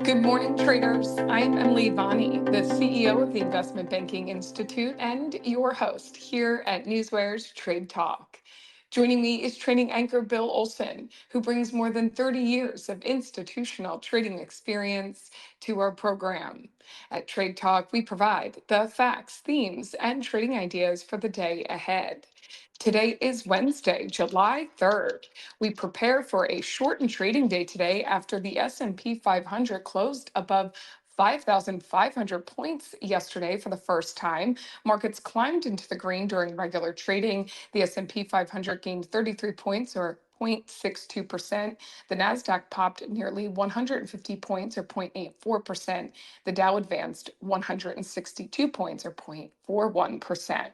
Good morning, traders. I'm Emily Vani, the CEO of the Investment Banking Institute and your host here at NewsWare's Trade Talk. Joining me is trading anchor Bill Olson, who brings more than 30 years of institutional trading experience to our program. At Trade Talk, we provide the facts, themes, and trading ideas for the day ahead. Today is Wednesday, July 3rd. We prepare for a shortened trading day today after the S&P 500 closed above 5,500 points yesterday for the first time. Markets climbed into the green during regular trading. The S&P 500 gained 33 points or 0.62%. The Nasdaq popped nearly 150 points or 0.84%. The Dow advanced 162 points or 0.41%.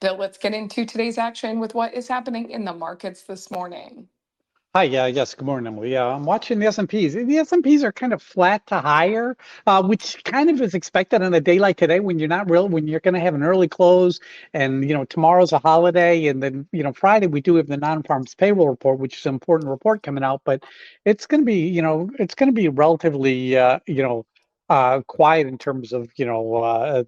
Bill, let's get into today's action with what is happening in the markets this morning. Hi, yes, good morning, Emily. I'm watching the S&Ps. The S&Ps are kind of flat to higher, which kind of is expected on a day like today when you're when you're going to have an early close and, tomorrow's a holiday. And then, Friday we do have the non-farms payroll report, which is an important report coming out, but it's going to be, it's going to be relatively, quiet in terms of,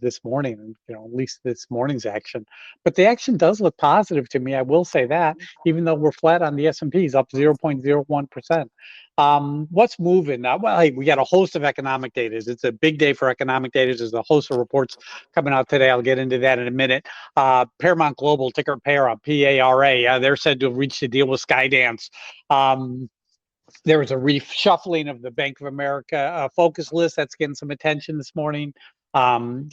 this morning, and, at least this morning's action. But the action does look positive to me. I will say that, even though we're flat on the S&Ps, up 0.01%. What's moving? Well, hey, we got a host of economic data. It's a big day for economic data. There's a host of reports coming out today. I'll get into that in a minute. Paramount Global, ticker PARA, P-A-R-A. They're said to have reached a deal with Skydance. There was a reshuffling of the Bank of America focus list that's getting some attention this morning. And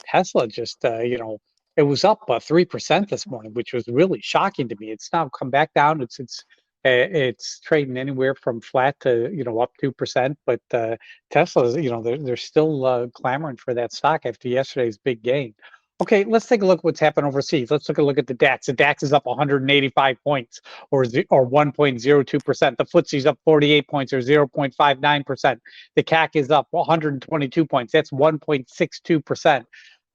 Tesla just, it was up 3% this morning, which was really shocking to me. It's now come back down. It's trading anywhere from flat to up 2%. But Tesla's, they're still clamoring for that stock after yesterday's big gain. Okay, let's take a look at what's happened overseas. Let's take a look at the DAX. The DAX is up 185 points, or 1.02%. The FTSE's up 48 points, or 0.59%. The CAC is up 122 points. That's 1.62%.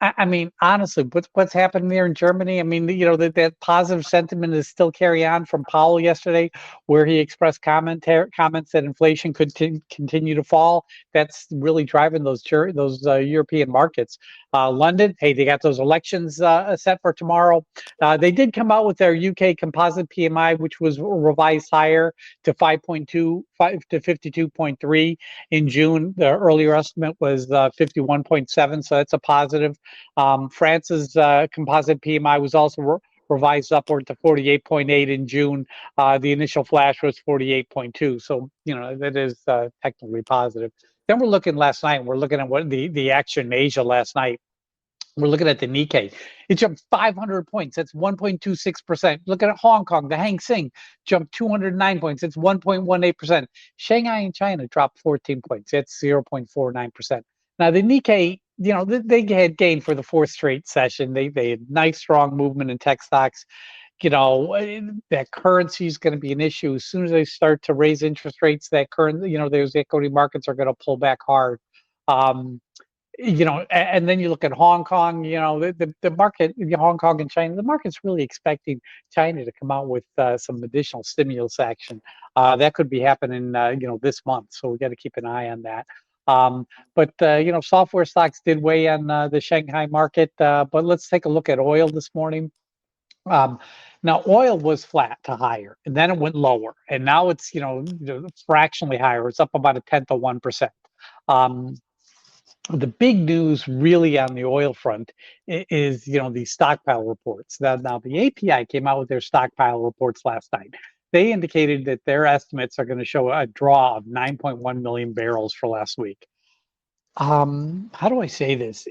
I mean, honestly, what's happening there in Germany? I mean, that positive sentiment is still carry on from Powell yesterday, where he expressed comments that inflation could continue to fall. That's really driving those European markets. London, hey, they got those elections set for tomorrow. They did come out with their UK composite PMI, which was revised higher to 5.2 to 52.3 in June. The earlier estimate was 51.7, so that's a positive. France's composite PMI was also revised upward to 48.8 in June. The initial flash was 48.2, so that is technically positive. Then we're looking last night. We're looking at what the action in Asia last night. We're looking at the Nikkei. It jumped 500 points. That's 1.26%. Look at Hong Kong. The Hang Seng jumped 209 points. It's 1.18%. Shanghai and China dropped 14 points. That's 0.49%. Now, the Nikkei, they had gained for the fourth straight session. They had nice, strong movement in tech stocks. That currency is going to be an issue. As soon as they start to raise interest rates, those equity markets are going to pull back hard. And then you look at Hong Kong, the market, Hong Kong and China, the market's really expecting China to come out with some additional stimulus action. That could be happening, this month. So we got to keep an eye on that. But software stocks did weigh on the Shanghai market. But let's take a look at oil this morning. Now, oil was flat to higher, and then it went lower, and now it's fractionally higher. It's up about 0.1%. The big news really on the oil front is these stockpile reports. Now the API came out with their stockpile reports last night. They indicated that their estimates are going to show a draw of 9.1 million barrels for last week. How do I say this?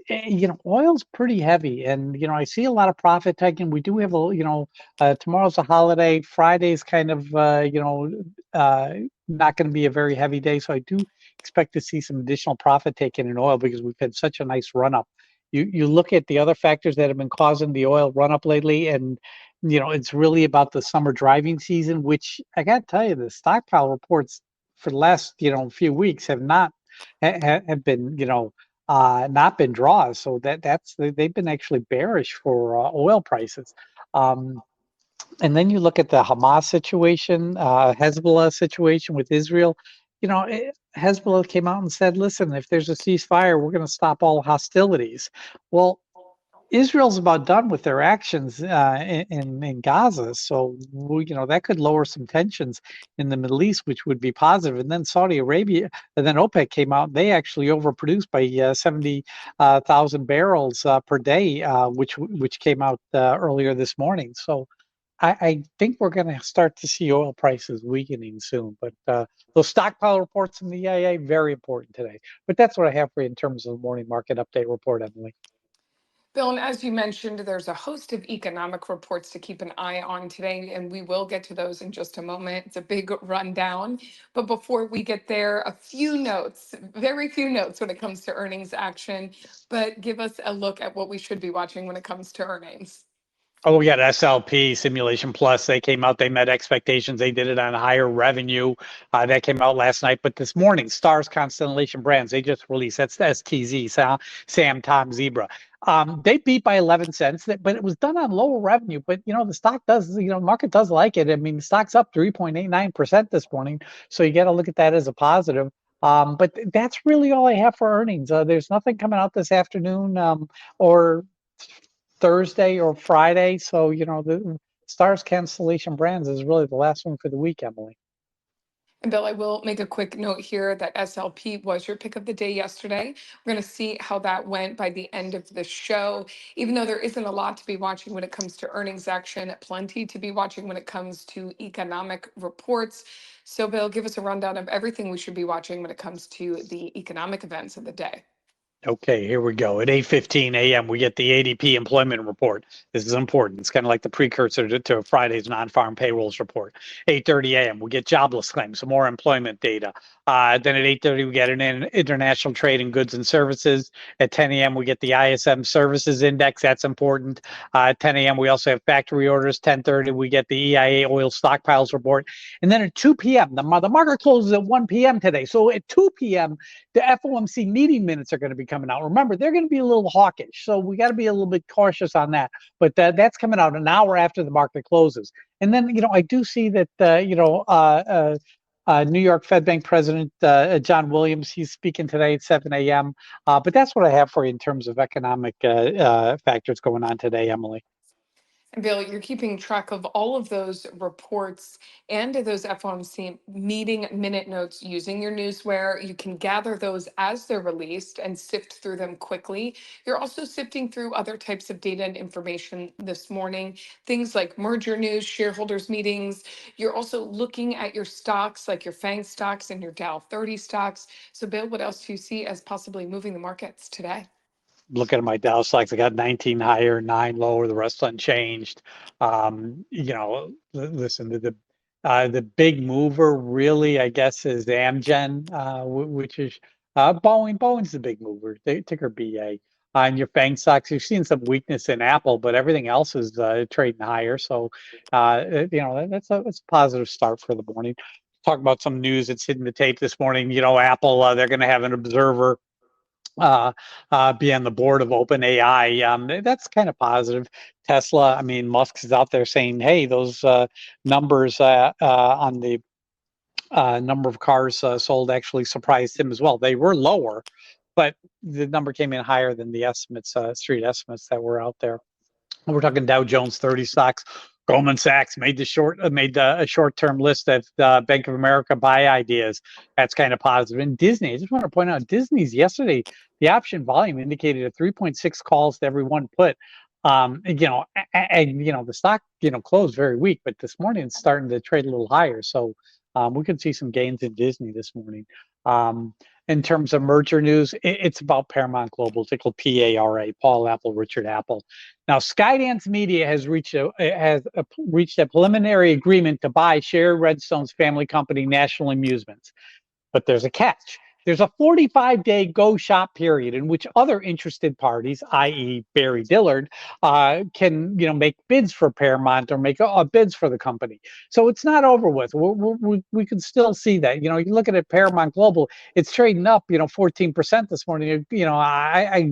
Oil's pretty heavy, and I see a lot of profit taking. We do have tomorrow's a holiday. Friday's kind of not going to be a very heavy day, so I do expect to see some additional profit taken in oil because we've had such a nice run up. You look at the other factors that have been causing the oil run up lately, and it's really about the summer driving season, which I got to tell you, the stockpile reports for the last few weeks have not have been not been draws, so they've been actually bearish for oil prices. And then you look at the Hamas situation, Hezbollah situation with Israel. Hezbollah came out and said, listen, if there's a ceasefire, we're going to stop all hostilities. Well, Israel's about done with their actions in Gaza, so that could lower some tensions in the Middle East, which would be positive. And then Saudi Arabia, and then OPEC came out; they actually overproduced by 70,000 barrels per day, which came out earlier this morning. So I think we're going to start to see oil prices weakening soon. But those stockpile reports from the EIA very important today. But that's what I have for you in terms of the morning market update report, Emily. Bill, and as you mentioned, there's a host of economic reports to keep an eye on today, and we will get to those in just a moment. It's a big rundown. But before we get there, a few notes, very few notes when it comes to earnings action, but give us a look at what we should be watching when it comes to earnings. Oh, we got SLP Simulation Plus. They came out, they met expectations. They did it on higher revenue. That came out last night. But this morning, Stars Constellation Brands, they just released, that's the STZ, Sam, Tom, Zebra. They beat by 11 cents, but it was done on lower revenue. But, the stock does, market does like it. I mean, the stock's up 3.89% this morning. So you got to look at that as a positive. But that's really all I have for earnings. There's nothing coming out this afternoon or Thursday or Friday. So, the Stars Cancellation Brands is really the last one for the week, Emily. And Bill, I will make a quick note here that SLP was your pick of the day yesterday. We're going to see how that went by the end of the show. Even though there isn't a lot to be watching when it comes to earnings action, plenty to be watching when it comes to economic reports. So, Bill, give us a rundown of everything we should be watching when it comes to the economic events of the day. Okay, here we go. At 8:15 a.m., we get the ADP employment report. This is important. It's kind of like the precursor to Friday's non-farm payrolls report. 8:30 a.m., we get jobless claims, some more employment data. Then at 8:30, we get an international trade in goods and services. At 10 a.m., we get the ISM services index. That's important. At 10 a.m., we also have factory orders. 10:30, we get the EIA oil stockpiles report. And then at 2 p.m., the market closes at 1 p.m. today. So at 2 p.m., the FOMC meeting minutes are going to be coming out. Remember, they're going to be a little hawkish, so we got to be a little bit cautious on that. But that's coming out an hour after the market closes. And then, I do see that, New York Fed Bank President John Williams, he's speaking today at 7 a.m. But that's what I have for you in terms of economic factors going on today, Emily. And Bill, you're keeping track of all of those reports and those FOMC meeting minute notes using your NewsWare. You can gather those as they're released and sift through them quickly. You're also sifting through other types of data and information this morning, things like merger news, shareholders meetings. You're also looking at your stocks, like your FANG stocks and your Dow 30 stocks. So Bill, what else do you see as possibly moving the markets today? Looking at my Dow stocks, I got 19 higher, 9 lower, the rest unchanged. Listen, the big mover really, I guess, is Amgen, which is Boeing. Boeing's the big mover. They ticker BA. On your FANG stocks, you've seen some weakness in Apple, but everything else is trading higher. So, that's a positive start for the morning. Talk about some news that's hitting the tape this morning. Apple, they're going to have an observer be on the board of OpenAI. That's kind of positive. Tesla, I mean, Musk is out there saying, hey, those numbers on the number of cars sold actually surprised him as well. They were lower, but the number came in higher than the estimates, street estimates that were out there. We're talking Dow Jones 30 stocks. Goldman Sachs made a short-term list of Bank of America buy ideas. That's kind of positive. And Disney, I just want to point out, Disney's yesterday, the option volume indicated a 3.6 calls to every one put. The stock, closed very weak, but this morning it's starting to trade a little higher. So we could see some gains in Disney this morning. In terms of merger news, it's about Paramount Global, ticker PARA, Paul Apple, Richard Apple. Now, Skydance Media has reached a preliminary agreement to buy Sherry Redstone's family company, National Amusements. But there's a catch. There's a 45-day go shop period in which other interested parties, i.e. Barry Dillard, can make bids for Paramount or make bids for the company. So it's not over with. We can still see that. You look at it, Paramount Global, it's trading up 14% this morning. I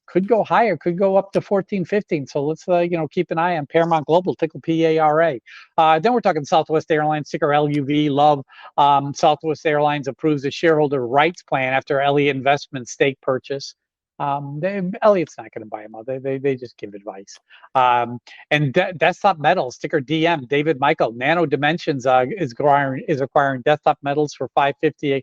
could go higher, could go up to 14, 15. So let's, keep an eye on Paramount Global, ticker PARA. Then we're talking Southwest Airlines, ticker LUV. Love. Southwest Airlines approves a shareholder rights plan after Elliott Investment stake purchase. Elliott's not going to buy them out. They just give advice. And Desktop Metals, ticker DM. David Michael, Nano Dimensions is acquiring Desktop Metals for $5.50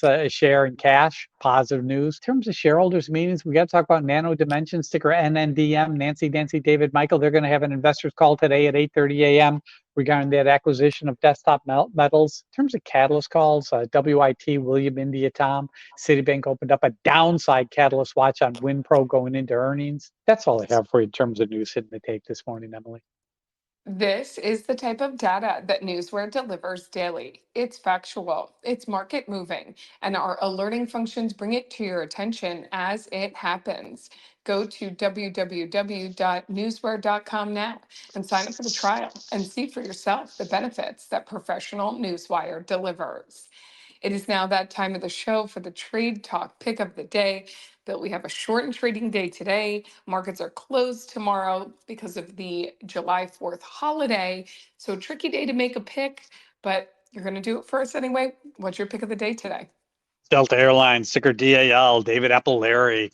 a share in cash. Positive news. In terms of shareholders meetings, we got to talk about Nano Dimensions, ticker NNDM. Nancy, David Michael. They're going to have an investors call today at 8:30 a.m. regarding that acquisition of Desktop Metals. In terms of catalyst calls, WIT, William India Tom, Citibank opened up a downside catalyst watch on WinPro going into earnings. That's all I have for you in terms of news hitting the tape this morning, Emily. This is the type of data that Newsware delivers daily. It's factual, it's market moving, and our alerting functions bring it to your attention as it happens. Go to www.newsware.com now and sign up for the trial and see for yourself the benefits that professional Newswire delivers. It is now that time of the show for the Trade Talk pick of the day. But we have a shortened trading day today. Markets are closed tomorrow because of the July 4th holiday. So a tricky day to make a pick, but you're going to do it first anyway. What's your pick of the day today? Delta Airlines, ticker DAL, David Larry.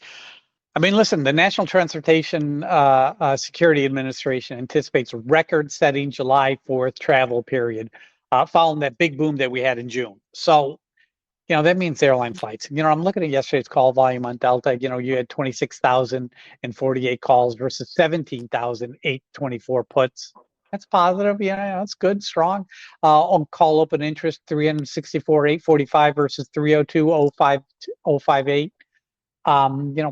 I mean, listen, the National Transportation Security Administration anticipates record-setting July 4th travel period following that big boom that we had in June. So, that means airline flights. I'm looking at yesterday's call volume on Delta. You had 26,048 calls versus 17,824 puts. That's positive. That's good, strong. On call open interest, 364,845 versus 302,058.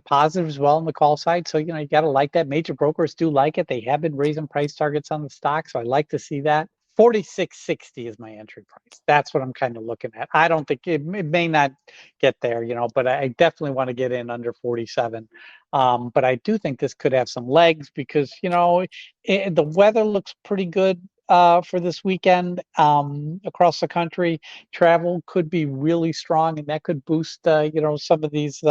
Positive as well on the call side. So, you got to like that. Major brokers do like it. They have been raising price targets on the stock. So I like to see that. 46.60 is my entry price. That's what I'm kind of looking at. I don't think it may not get there, but I definitely want to get in under 47. But I do think this could have some legs because, the weather looks pretty good for this weekend across the country. Travel could be really strong, and that could boost, some of these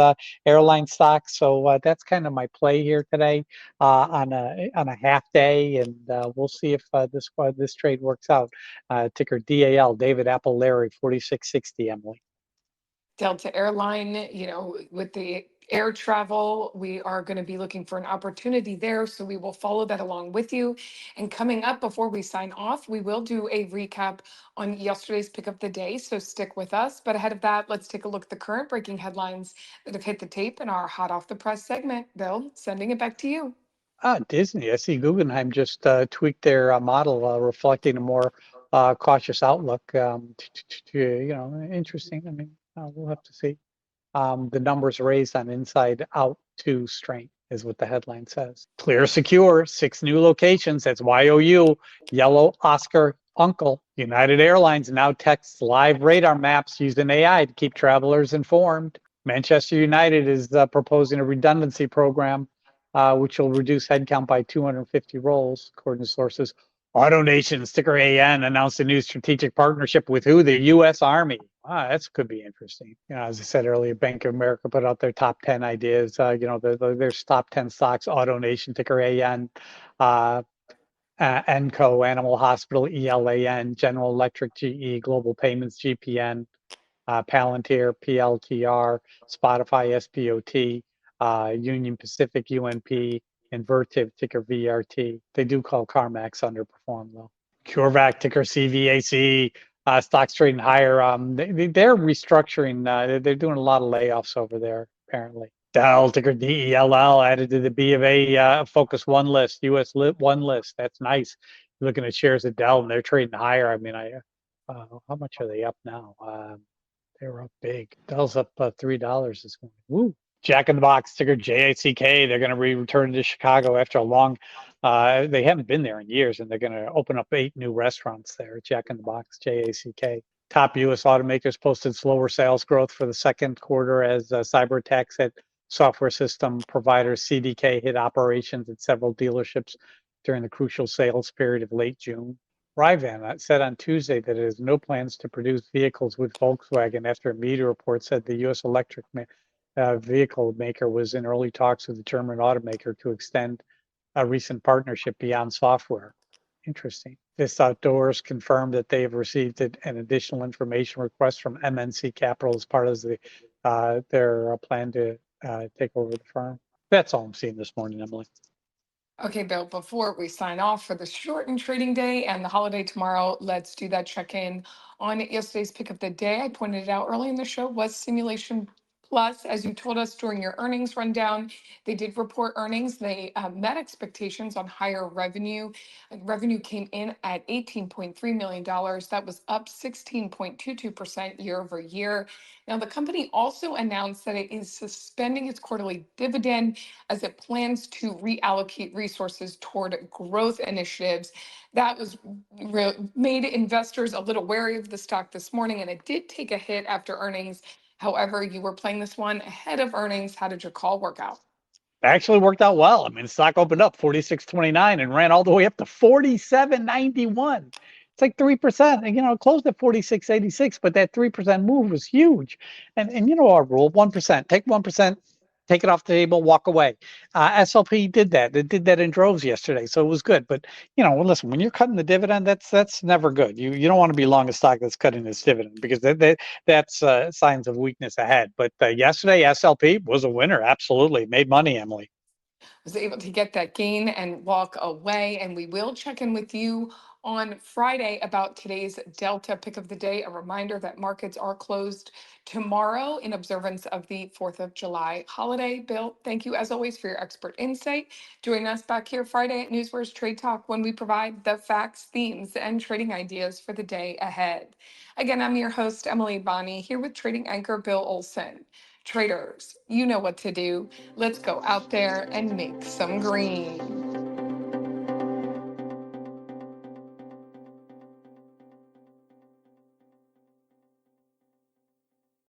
airline stocks. So that's kind of my play here today on a half day, and we'll see if this trade works out. Ticker DAL, David Larry, 46.60, Emily. Delta Airline, with the air travel, we are going to be looking for an opportunity there. So we will follow that along with you. And coming up before we sign off, we will do a recap on yesterday's pick of the day. So stick with us. But ahead of that, let's take a look at the current breaking headlines that have hit the tape in our hot off the press segment. Bill, sending it back to you. Disney. I see Guggenheim just tweaked their model, reflecting a more cautious outlook. Interesting. I mean, we'll have to see. The numbers raised on inside out to strength is what the headline says. Clear Secure, 6 new locations. That's YOU, Yellow Oscar Uncle. United Airlines now texts live radar maps using AI to keep travelers informed. Manchester United is proposing a redundancy program, which will reduce headcount by 250 roles, according to sources. AutoNation, ticker AN, announced a new strategic partnership with who? The U.S. Army. That could be interesting. As I said earlier, Bank of America put out their top 10 ideas. Their top 10 stocks. AutoNation, ticker AN. Enco, Animal Hospital, ELAN. General Electric, GE. Global Payments, GPN. Palantir, PLTR. Spotify, SPOT. Union Pacific, UNP. And Vertiv, ticker VRT. They do call CarMax underperform, though. CureVac, ticker CVAC. Stocks trading higher. They're restructuring. They're doing a lot of layoffs over there, apparently. Dell, ticker DELL, added to the BofA Focus One list, U.S. One list. That's nice. You're looking at shares of Dell, and they're trading higher. I mean, how much are they up now? They're up big. Dell's up $3 this morning. Woo! Jack in the Box, ticker JACK. They're going to return to Chicago after a long. They haven't been there in years, and they're going to open up 8 new restaurants there. Jack in the Box, JACK. Top U.S. automakers posted slower sales growth for the second quarter as cyber attacks at software system providers CDK hit operations at several dealerships during the crucial sales period of late June. Rivian said on Tuesday that it has no plans to produce vehicles with Volkswagen after a media report said the U.S. electric vehicle maker was in early talks with the German automaker to extend a recent partnership beyond software. Interesting. This Outdoors confirmed that they have received an additional information request from MNC Capital as part of their plan to take over the firm. That's all I'm seeing this morning, Emily. Okay, Bill, before we sign off for the shortened trading day and the holiday tomorrow, let's do that check-in on yesterday's pick of the day. I pointed it out early in the show was Simulation Plus, as you told us during your earnings rundown. They did report earnings. They met expectations on higher revenue. Revenue came in at $18.3 million. That was up 16.22% year over year. Now, the company also announced that it is suspending its quarterly dividend as it plans to reallocate resources toward growth initiatives. That was made investors a little wary of the stock this morning, and it did take a hit after earnings. However, you were playing this one ahead of earnings. How did your call work out? Actually worked out well. I mean, the stock opened up 46.29 and ran all the way up to 47.91. It's like 3%. And, it closed at 46.86, but that 3% move was huge. And you know our rule, 1%. Take 1%, take it off the table, walk away. SLP did that. It did that in droves yesterday, so it was good. But listen, when you're cutting the dividend, that's never good. You don't want to be long a stock that's cutting its dividend because that's signs of weakness ahead. But yesterday, SLP was a winner. Absolutely made money, Emily. Was able to get that gain and walk away. And we will check in with you on Friday about today's Delta pick of the day. A reminder that markets are closed tomorrow in observance of the 4th of July holiday. Bill, thank you as always for your expert insight. Join us back here Friday at NewsWare's Trade Talk when we provide the facts, themes, and trading ideas for the day ahead. Again, I'm your host, Emily Bonney, here with trading anchor Bill Olson. Traders, you know what to do. Let's go out there and make some green.